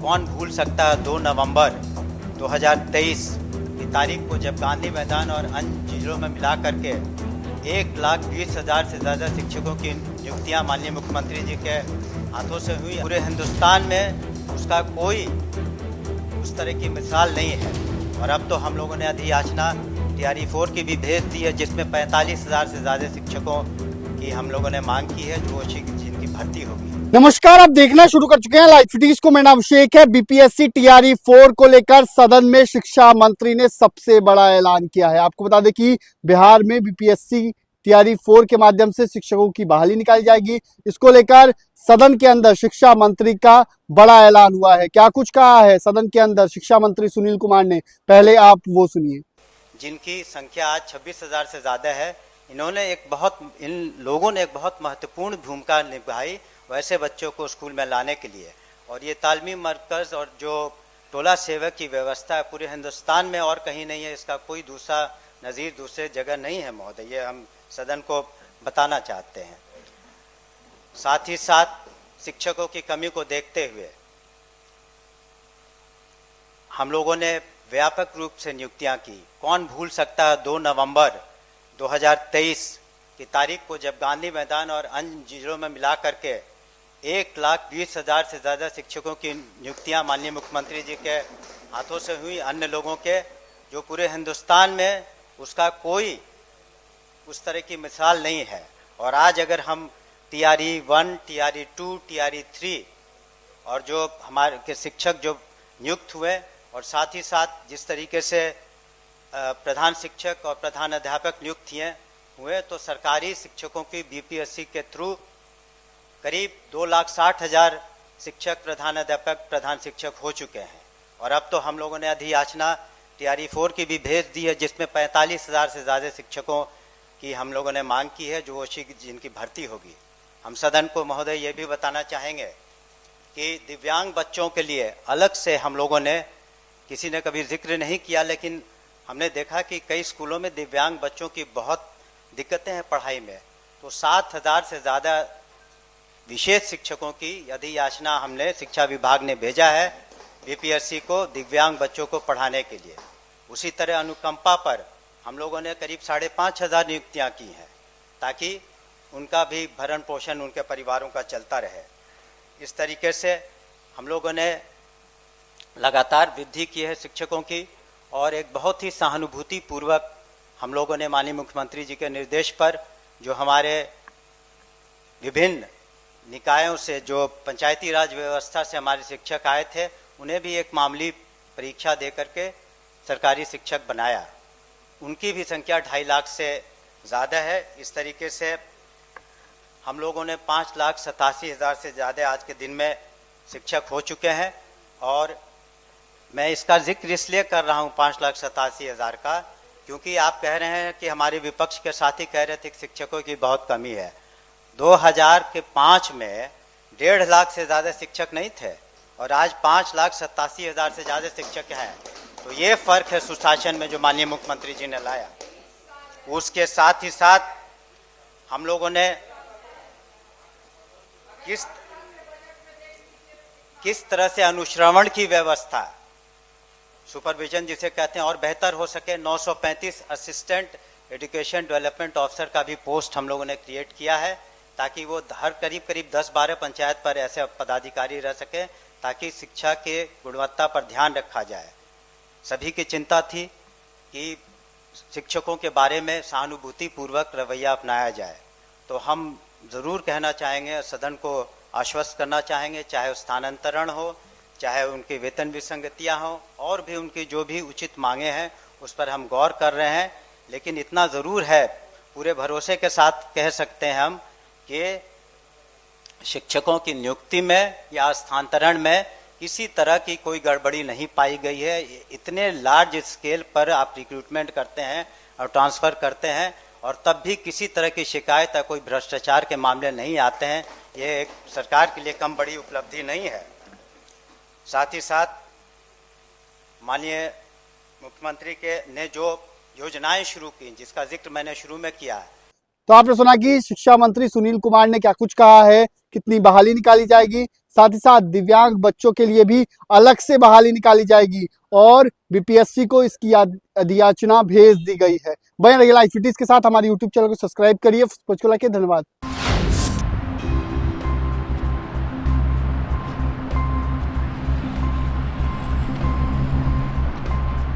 कौन भूल सकता है 2 नवंबर 2023 की तारीख को, जब गांधी मैदान और अन्य जिलों में मिला करके 1,20,000 से ज़्यादा शिक्षकों की नियुक्तियां माननीय मुख्यमंत्री जी के हाथों से हुई। पूरे हिंदुस्तान में उसका कोई उस तरह की मिसाल नहीं है। और अब तो हम लोगों ने अधियाचना TRE 4 की भी भेज दी है, जिसमें 45,000 से ज़्यादा शिक्षकों की हम लोगों ने मांग की है, जो जिनकी भर्ती होगी। नमस्कार, आप देखना शुरू कर चुके हैं लाइव सिटीज को। मेरा नाम अभिषेक है। BPSC TRE 4 को लेकर सदन में शिक्षा मंत्री ने सबसे बड़ा ऐलान किया है। आपको बता दें कि बिहार में BPSC TRE 4 के माध्यम से शिक्षकों की बहाली निकाली जाएगी। इसको लेकर सदन के अंदर शिक्षा मंत्री का बड़ा ऐलान हुआ है। क्या कुछ कहा है सदन के अंदर शिक्षा मंत्री सुनील कुमार ने, पहले आप वो सुनिए। जिनकी संख्या आज 26,000 से ज़्यादा है, इन लोगों ने एक बहुत महत्वपूर्ण भूमिका निभाई वैसे बच्चों को स्कूल में लाने के लिए। और ये तालीमी मरकज़ और जो टोला सेवक की व्यवस्था है पूरे हिंदुस्तान में और कहीं नहीं है। इसका कोई दूसरा नज़ीर दूसरे जगह नहीं है महोदय, ये हम सदन को बताना चाहते हैं। साथ ही साथ शिक्षकों की कमी को देखते हुए हम लोगों ने व्यापक रूप से नियुक्तियां की। कौन भूल सकता है 2 नवंबर 2023 की तारीख को, जब गांधी मैदान और अन्य जिलों में मिला करके 1,20,000 से ज़्यादा शिक्षकों की नियुक्तियां माननीय मुख्यमंत्री जी के हाथों से हुई। अन्य लोगों के, जो पूरे हिंदुस्तान में उसका कोई उस तरह की मिसाल नहीं है। और आज अगर हम TRE 1, TRE 2, TRE 3 और जो हमारे के शिक्षक जो नियुक्त हुए, और साथ ही साथ जिस तरीके से प्रधान शिक्षक और प्रधान अध्यापक नियुक्त हुए, तो सरकारी शिक्षकों की BPSC के थ्रू करीब 2,60,000 शिक्षक, प्रधान अध्यापक, प्रधान शिक्षक हो चुके हैं। और अब तो हम लोगों ने अधियाचना TRE 4 की भी भेज दी है, जिसमें 45,000 से ज़्यादा शिक्षकों की हम लोगों ने मांग की है, जो जिनकी भर्ती होगी। हम सदन को महोदय ये भी बताना चाहेंगे कि दिव्यांग बच्चों के लिए अलग से हम लोगों ने, किसी ने कभी जिक्र नहीं किया, लेकिन हमने देखा कि कई स्कूलों में दिव्यांग बच्चों की बहुत दिक्कतें हैं पढ़ाई में। तो 7,000 से ज़्यादा विशेष शिक्षकों की अधियाचना हमने शिक्षा विभाग ने भेजा है BPSC को दिव्यांग बच्चों को पढ़ाने के लिए। उसी तरह अनुकंपा पर हम लोगों ने करीब 5,500 नियुक्तियाँ की हैं, ताकि उनका भी भरण पोषण उनके परिवारों का चलता रहे। इस तरीके से हम लोगों ने लगातार वृद्धि की है शिक्षकों की। और एक बहुत ही सहानुभूति पूर्वक हम लोगों ने माननीय मुख्यमंत्री जी के निर्देश पर, जो हमारे विभिन्न निकायों से, जो पंचायती राज व्यवस्था से हमारे शिक्षक आए थे, उन्हें भी एक मामूली परीक्षा दे करके सरकारी शिक्षक बनाया। उनकी भी संख्या 2.5 लाख से ज़्यादा है। इस तरीके से हम लोगों ने 5,87,000 से ज़्यादा आज के दिन में शिक्षक हो चुके हैं। और मैं इसका जिक्र इसलिए कर रहा हूँ 5,87,000 का, क्योंकि आप कह रहे हैं कि हमारे विपक्ष के साथी कह रहे थे कि शिक्षकों की बहुत कमी है। 2005 में 1.5 लाख से ज़्यादा शिक्षक नहीं थे, और आज 5,87,000 से ज़्यादा शिक्षक हैं। तो ये फ़र्क है सुशासन में जो माननीय मुख्यमंत्री जी ने लाया। उसके साथ ही साथ हम लोगों ने किस तरह से अनुश्रवण की व्यवस्था, सुपरविजन जिसे कहते हैं, और बेहतर हो सके, 935 असिस्टेंट एजुकेशन डेवलपमेंट ऑफिसर का भी पोस्ट हम लोगों ने क्रिएट किया है, ताकि वो हर करीब 10-12 पंचायत पर ऐसे पदाधिकारी रह सके, ताकि शिक्षा के गुणवत्ता पर ध्यान रखा जाए। सभी की चिंता थी कि शिक्षकों के बारे में सहानुभूति पूर्वक रवैया अपनाया जाए। तो हम ज़रूर कहना चाहेंगे, सदन को आश्वस्त करना चाहेंगे, चाहे स्थानांतरण हो, चाहे उनकी वेतन विसंगतियाँ हों, और भी उनकी जो भी उचित मांगे हैं उस पर हम गौर कर रहे हैं। लेकिन इतना ज़रूर है, पूरे भरोसे के साथ कह सकते हैं हम, कि शिक्षकों की नियुक्ति में या स्थानांतरण में किसी तरह की कोई गड़बड़ी नहीं पाई गई है। इतने लार्ज स्केल पर आप रिक्रूटमेंट करते हैं और ट्रांसफ़र करते हैं, और तब भी किसी तरह की शिकायत या कोई भ्रष्टाचार के मामले नहीं आते हैं। ये एक सरकार के लिए कम बड़ी उपलब्धि नहीं है। साथ ही साथ माननीय मुख्यमंत्री ने जो योजनाएं शुरू की, जिसका जिक्र मैंने शुरू में किया है, तो आपने सुना कि शिक्षा मंत्री सुनील कुमार ने क्या कुछ कहा है, कितनी बहाली निकाली जाएगी, साथ ही साथ दिव्यांग बच्चों के लिए भी अलग से बहाली निकाली जाएगी और बीपीएससी को इसकी अधियाचना भेज दी गई है। बने रहिए लाइव फिटीज के साथ, हमारे यूट्यूब चैनल को सब्सक्राइब करिए, धन्यवाद।